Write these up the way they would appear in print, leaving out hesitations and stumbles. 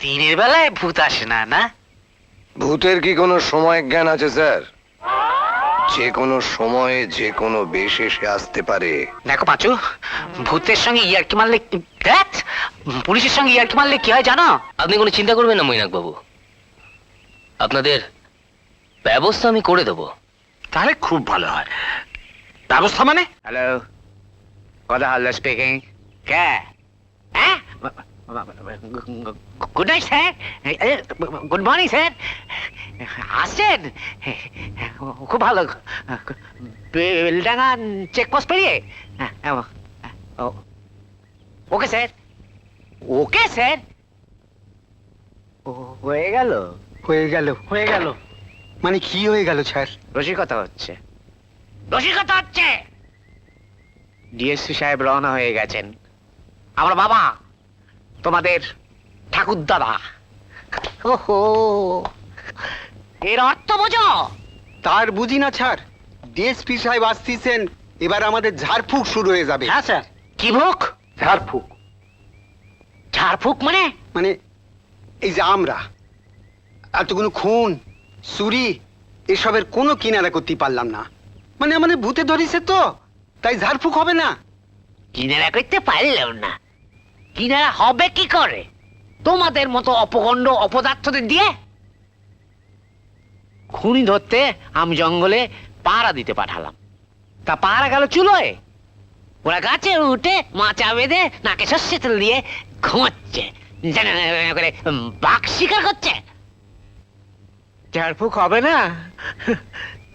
দিনের বেলায় ভূত আসে না, না? ভূতের কি কোনো সময় জ্ঞান আছে স্যার? যে কোনো সময়ে যে কোনো বেশে সে আসতে পারে। দেখো পাঁচু, ভূতের সঙ্গে ইয়ার্কি মারলে, দেখ, পুলিশের সঙ্গে ইয়ার্কি মারলে কি হয় জানো? আপনি কোনো চিন্তা করবেন না মৈনাক বাবু, আপনাদের ব্যবস্থা আমি করে দেবো। তাহলে খুব ভালো হয়। ব্যবস্থা মানে? হ্যালো, কথা হালদার স্পিকিং। কে? হ্যাঁ, good night sir, good morning sir. আসছেন? খুব ভালো। বেলডাঙ্গা চেকপোস্ট পেরিয়ে? Okay sir, okay sir. হয়ে গেল, হয়ে গেল হয়ে গেল মানে কি হয়ে গেল স্যার? রসিকতা হচ্ছে, রসিকতা হচ্ছে। ডিএসপি সাহেব রওনা হয়ে গেছেন। আমার বাবা, তোমাদের ঠাকুর দাদা। ওহো, এর অর্থ বোঝো? তার বুঝি না স্যার, ডিএসপি সাহেব আসতেছেন, এবার আমাদের ঝাড়ফুঁক শুরু হয়ে যাবে। হ্যাঁ স্যার। কি ভুক? ঝাড়ফুঁক ঝাড়ফুঁক মানে? মানে এই যে আমরা এতগুলো খুন চুরি এসবের কোনো কিনারা করতে পারলাম না, মানে আমাদের ভূতে ধরেছে তো, তাই ঝাড়ফুঁক হবে না। কিনারা করতে পারলেও না। কিনারা হবে কি করে তোমাদের মতো অপগণ্ড অপদার্থদের দিয়ে? খুনি ধরতে আমি জঙ্গলে পাহারা দিতে পাঠালাম, তা পাহারা গেল চুলোয়। ওরা গাছে উঠে মাচা বেঁধে নাকে সর্ষে তেল দিয়ে ঘুমাচ্ছে, করে বাঘ শিকার করছে। ঝাড়ফুঁক হবে না?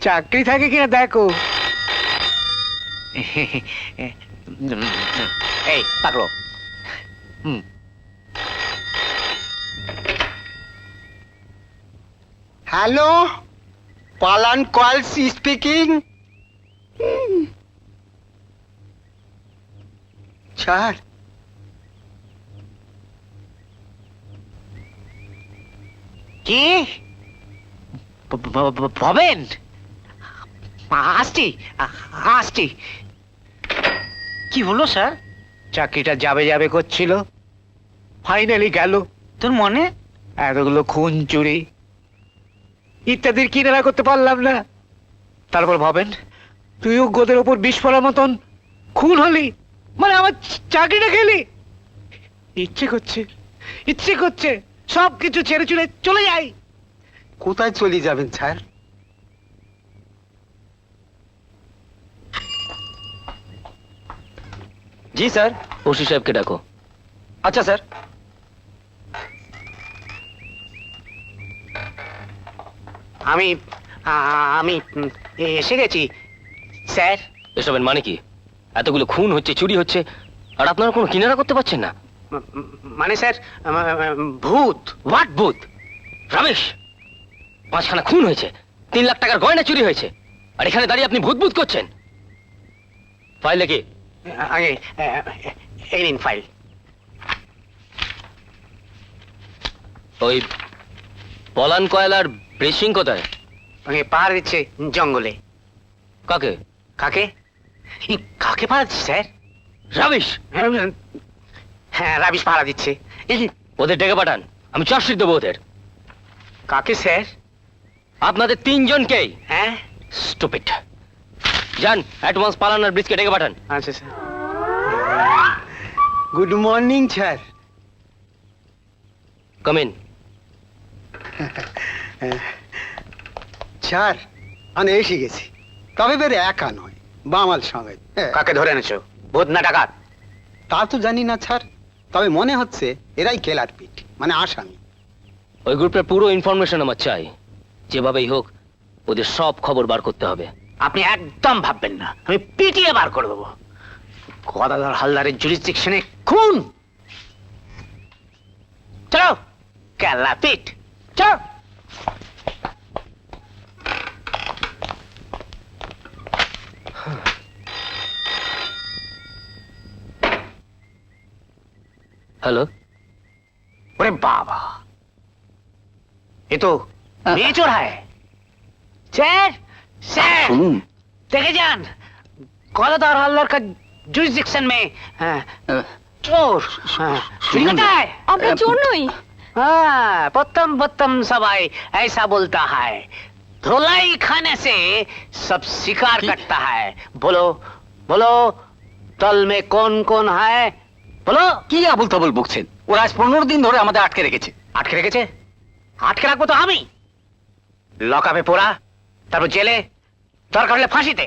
চাকরি থাকে কিনা দেখো। এই পাকড়ো। হ্যালো, পালান কয়েলস স্পিকিং। স্যার, কি ভবেন? আসছি আসছি। কি হলো স্যার? চাকরিটা যাবে যাবে করছিল, ফাইনালি গেল। তোর মনে? এতগুলো খুন চুরি ইত্যাদির কিনারা করতে পারলাম না। তারপর ভাবেন, তুইও গোদের ওপর বিষ পড়ার মতন খুন হলি, মানে আমার চাকরিটা গেলি। ইচ্ছে করছে সব কিছু ছেড়ে চুড়ে চলে যাই। কোথায় চলে যাবেন স্যার? জি স্যার, ওসি সাহেবকে ডাকো। আচ্ছা স্যার। আমি আমি এসে গেছি স্যার। এসবের মানে কি? এতগুলো খুন হচ্ছে, চুরি হচ্ছে, আর আপনারা কোনো কিনারা করতে পারছেন না। মানে স্যার, ভূত। হোয়াট ভূত? রমেশ, 5খানা খুন হয়েছে, 3 লাখ টাকার গয়না চুরি হয়েছে, আর এখানে দাঁড়িয়ে আপনি ভূত ভূত করছেন। ফাইলে কি? আগে এই নিন ফাইল। ওই পলান কয়লার ব্রেশিং কোথায়? পাহাড় দিচ্ছে জঙ্গলে। কাকে? কাকে? কাকে পাহারা দিচ্ছে স্যার? রমেশ, হ্যাঁ, রাবিশ পাহারা দিচ্ছে। ওদের ডেকে পাঠান, আমি চার্জশিট দেবো ওদের। কাকে স্যার? আপনাদের 3 জনকেই। হ্যাঁ, স্টুপিড। যান, অ্যাডভান্স পালান আর ব্রিজকে ডেকে পাঠান। আচ্ছা sir. Good morning sir. Come in. Sir, আমি এসে গেছি, তবে বেরে একা নয়, বামাল সঙ্গে। কাকে ধরে এনেছো? ভূত না ডাকাত? তা তো জানি না স্যার, তবে মনে হচ্ছে এরাই কেলার পিঠ, মানে আসামি। ওই গ্রুপের পুরো ইনফরমেশন আমার চাই, যেভাবেই হোক ওদের সব খবর বার করতে হবে। আপনি একদম ভাববেন না, আমি পিটিয়ে বার করে দেবো। গদাধর হালদারের জুরিসডিকশনে খুন। চলো কেলা পিট, চলো। হ্যালো। ওরে বাবা, ये तो मेजर है सर। सर देखे जान, गदाधर हल्दर का जुरिसडिक्शन में चोर चुरी करता है। আমরা চোর নই, हाँ पत्तम पत्तम सबाई ऐसा बोलता है धुलाई खाने से सब शिकार कटता है बोलो बोलो तल में कौन कौन है বলো কি আবুল তাবুল বকছেন ওরা আজ 15 দিন ধরে আমাদের আটকে রেখেছে আটকে রাখবো তো আমি লকআপে পোড়া তারপর জেলে দরকার হলে ফাঁসিতে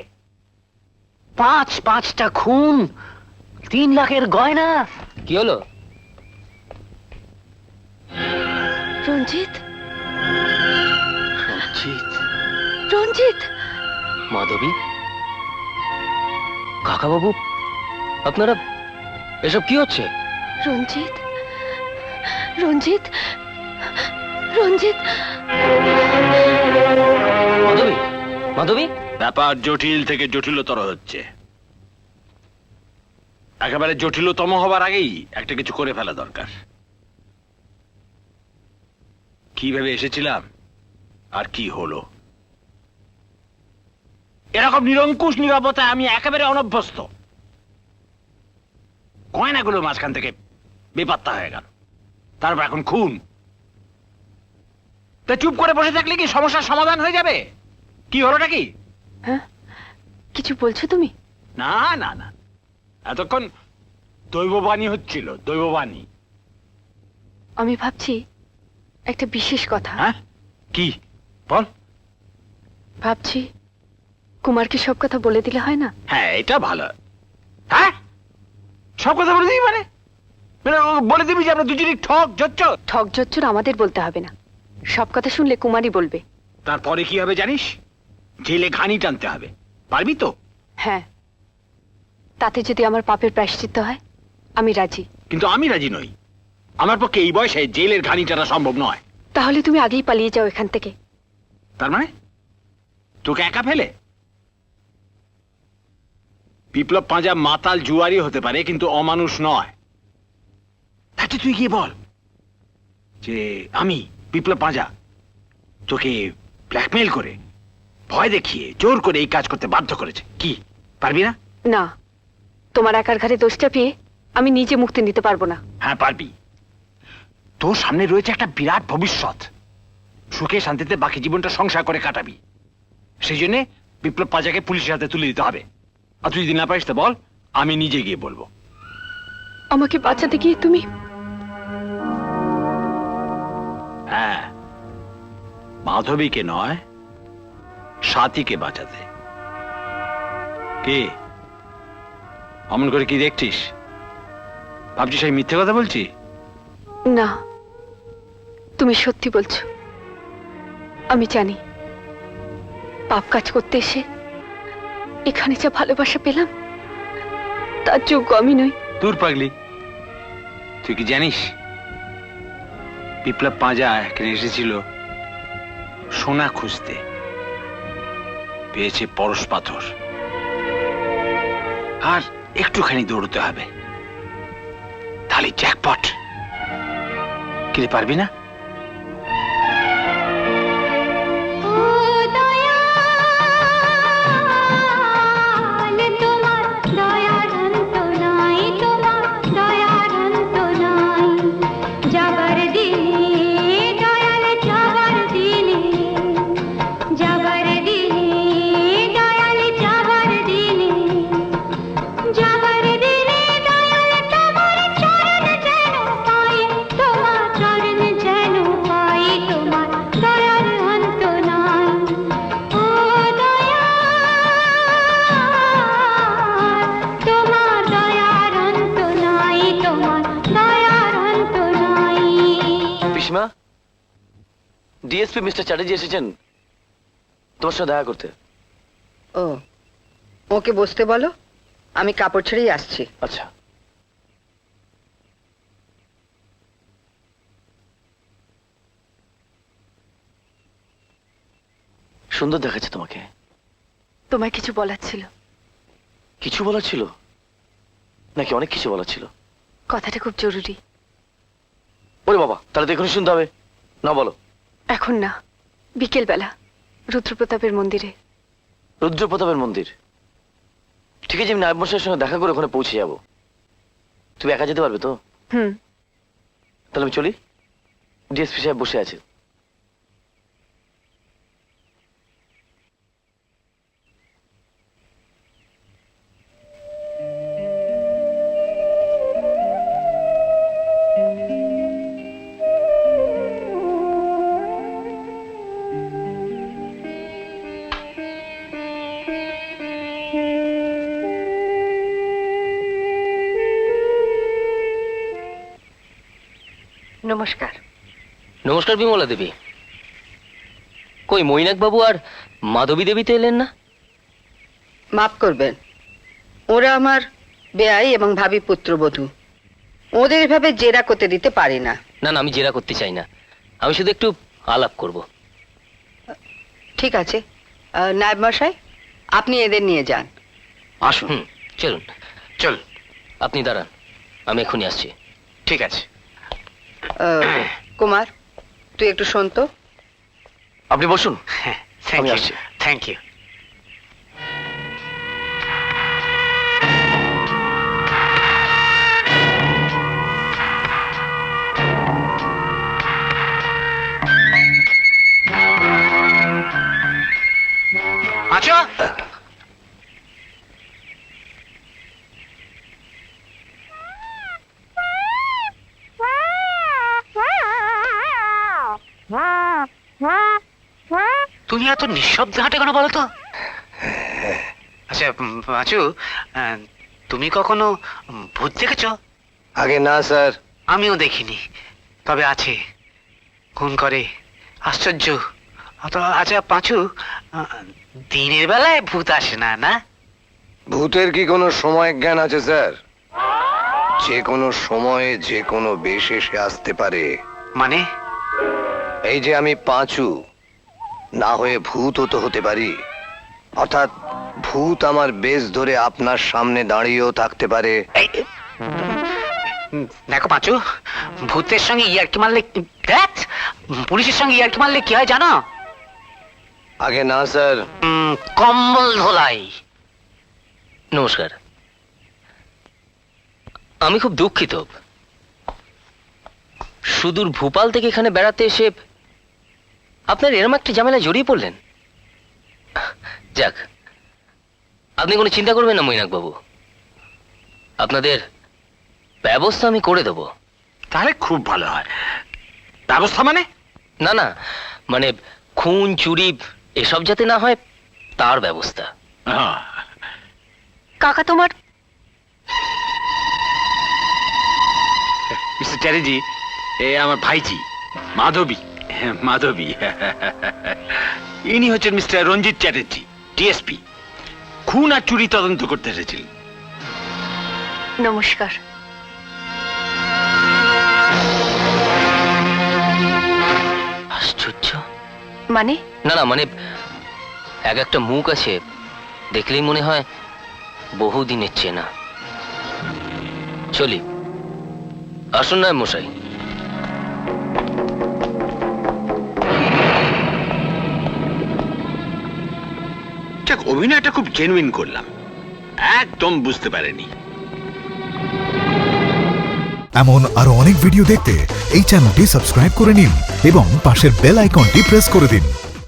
5টা খুন 3 লাখের গয়না কি হলো? রঞ্জিত রঞ্জিত, রঞ্জিত মাধবী, কাকাবাবু, আপনারা এসব কি হচ্ছে? রঞ্জিত রঞ্জিত রঞ্জিত মাধবী, মাধবী, ব্যাপার জটিল থেকে জটিলতর হচ্ছে। একেবারে জটিলতম হবার আগেই একটা কিছু করে ফেলা দরকার। কিভাবে এসেছিলাম আর কি হলো, এরকম নিরঙ্কুশ নীরবতায় আমি একেবারে অনভ্যস্ত। গয়নাগুলো মাঝখান থেকে বেপাত্তা হয়ে গেল, তারপর এখন খুন। তা চুপ করে বসে থাকলে কি সমস্যার সমাধান হয়ে যাবে? কি হলোটা কি? হ্যাঁ কিছু বলছো তুমি? না না না, এতক্ষণ দৈববাণী হচ্ছিল, দৈববাণী। আমি ভাবছি একটা বিশেষ কথা। হ্যাঁ কি বল? ভাবছি কুমারকে সব কথা বলে দিলে হয় না? হ্যাঁ এটা ভালো। হ্যাঁ সব কথা বলে দিবি মানে? মানে ও বলে দিবি যে আমরা দুজনই ঠক জচ্চ? ঠক জচ্চুর আমাদের বলতে হবে না, সব কথা শুনলে কুমারই বলবে। তারপরে কি হবে জানিস? জেলে ঘানি টানতে হবে, পারবি তো? হ্যাঁ, তাতে যদি আমার পাপের প্রায়শ্চিত্ত হয় আমি রাজি। কিন্তু আমি রাজি নই, আমার পক্ষে এই বয়সে জেলের ঘানি টানা সম্ভব নয়। তাহলে তুমি আগেই পালিয়ে যাও এখান থেকে। তার মানে তোকে একা ফেলে? বিপ্লব পাঁজা মাতাল জুয়ারি হতে পারে কিন্তু অমানুষ নয়। তাতে তুই গিয়ে বল যে আমি বিপ্লব পাঁজা তোকে ব্ল্যাকমেইল করে, ভয় দেখিয়ে, জোর করে এই কাজ করতে বাধ্য করেছে। কি পারবি না? না, তোমার একার ঘাড়ে দোষটা পেয়ে আমি নিজে মুক্তি নিতে পারবো না। হ্যাঁ পারবি, তোর সামনে রয়েছে একটা বিরাট ভবিষ্যৎ। সুখে শান্তিতে বাকি জীবনটা সংসার করে কাটাবি। সেই জন্য বিপ্লব পাঁজাকে পুলিশের হাতে তুলে দিতে হবে। আর তুই যদি না পারিস তো বল, আমি নিজে গিয়ে বলবো। আমাকে বাঁচাতে গিয়ে তুমি? হ্যাঁ, মাধবীকে নয়, সাথীকে বাঁচাতে। কে অমন করে কি দেখছিস? ভাবছিস আমি মিথ্যে কথা বলছি? না, তুমি সত্যি বলছো। আমি জানি পাপ কাজ করতে এসে এখানে যা ভালোবাসা পেলাম তার যোগ্য আমি নই। দূর পাগলি, তুই কি জানিস বিপ্লব পাঁজা এখানে এসেছিল সোনা খুঁজতে, পেয়েছে পরশ পাথর। আর একটুখানি দৌড়তে হবে, তাহলে জ্যাকপট। কি রে, পারবি না? ডিএসপি মিস্টার চ্যাটার্জি এসেছেন তোমার সাথে দেখা করতে। ও, ওকে বসতে বলো, আমি কাপড় ছেড়েই আসছি। আচ্ছা। সুন্দর দেখাচ্ছে তোমাকে। তোমায় কিছু বলার ছিল। কিছু বলার ছিল নাকি অনেক কিছু বলার ছিল? কথাটা খুব জরুরি। ওরে বাবা, তাহলে তো এখনই শুনতে হবে। না বলো। এখন না, বিকেল বেলা রুদ্রপ্রতাপের মন্দিরে। রুদ্রপ্রতাপের মন্দির? ঠিক আছে, আমি নায়ব মশাইয়ের সঙ্গে দেখা করে ওখানে পৌঁছে যাবো। তুমি একা যেতে পারবে তো? হুম। তাহলে আমি চলি। ডিএসপি সাহেব বসে আছে। নমস্কার। নমস্কার বিমলা দেবী। কই মৈনাক বাবু আর মাধবী দেবী তো এলেন না? মাফ করবেন, ওরা আমার বেয়াই এবং ভাবি পুত্রবধূ। ওদের এভাবে জেরা করতে দিতে পারি না। না না, আমি জেরা করতে চাই না, আমি শুধু একটু আলাপ করব। ঠিক আছে, নায়েব মশাই, আপনি এদের নিয়ে যান। আসুন। চলুন। চল। আপনি দাঁড়ান, আমি এক্ষুনি আসছি। ঠিক আছে। কুমার, তুই একটু শোন তো। আপনি বসুন। থ্যাংক আমি ইউ, আসছি। Thank you. আচ্ছা, তুমি এত নিঃশব্দ হাঁটে কেন বলো তো? আচ্ছা পাঁচু, তুমি কখনো ভূত দেখেছ? আগে না স্যার। আমিও দেখিনি, তবে আছে, খুন করে, আশ্চর্য। আচ্ছা পাঁচু, দিনের বেলায় ভূত আসে না, না? ভূতের কি কোনো সময় জ্ঞান আছে স্যার? যে কোনো সময়ে যে কোনো বেশ এসে আসতে পারে। মানে? এই যে আমি পাঁচু, না হয়ে ভূতও তো হতে পারি। অর্থাৎ ভূত আমার বেশ ধরে আপনার সামনে দাঁড়িয়েও থাকতে পারে। দেখো পাঁচু, ভূতের সঙ্গে ইয়ার্কি মারলে, দেখ, পুলিশের সঙ্গে ইয়ার্কি মারলে কি হয় জানো? আগে না স্যার। কম্বল ধোলাই। নমস্কার, আমি খুব দুঃখিত। সুদূর ভোপাল থেকে এখানে বেড়াতে এসে আপনার এরম একটা ঝামেলায় জড়িয়ে পড়লেন। যাক, আপনি কোনো চিন্তা করবেন না মৈনাক বাবু, আপনাদের ব্যবস্থা আমি করে দেব। তাহলে খুব ভালো হয়। ব্যবস্থা মানে? না না, মানে খুন চুরি এসব যাতে না হয় তার ব্যবস্থা। কাকা তোমার মিস্টার চ্যাটার্জি, এ আমার ভাইজি মাধবী। মাধবী, ইনি হচ্ছেন মিস্টার রঞ্জিত চ্যাটার্জি, ডিএসপি। খুন আর চুরি তদন্ত করতে এসেছিলেন। নমস্কার। আশ্চর্য। মানে? না না, মানে এক একটা মুখ আছে, দেখলেই মনে হয় বহুদিনের চেনা। চলি, আসুন না মশাই। যাক, অভিনয়টা খুব জেনুইন করলাম, একদম বুঝতে পারেনি। এমন আরো অনেক ভিডিও দেখতে এই চ্যানেলটি সাবস্ক্রাইব করে নিন এবং পাশের বেল আইকনটি প্রেস করে দিন।